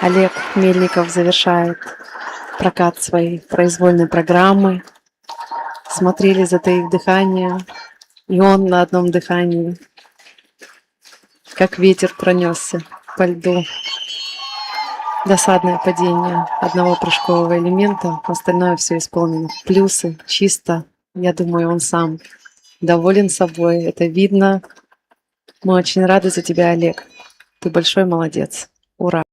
Олег Мельников завершает прокат своей произвольной программы. Смотрели «Затаив дыхание», и он на одном дыхании, как ветер, пронесся по льду. Досадное падение одного прыжкового элемента, остальное все исполнено. Плюсы, чисто. Я думаю, он сам доволен собой, это видно. Мы очень рады за тебя, Олег. Ты большой молодец. Ура!